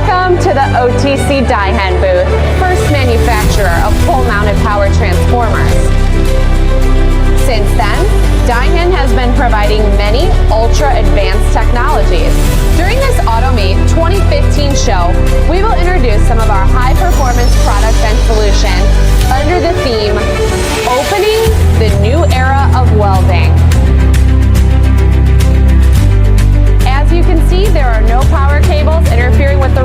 Welcome to the OTC Dyhan booth, first manufacturer of pole-mounted power transformers. Since then, Dyhan has been providing many ultra-advanced technologies. During this AutoMeet 2015 show, we will introduce some of our high-performance products and solutions under the theme, Opening the New Era of Welding. As you can see, there are no power cables interfering with the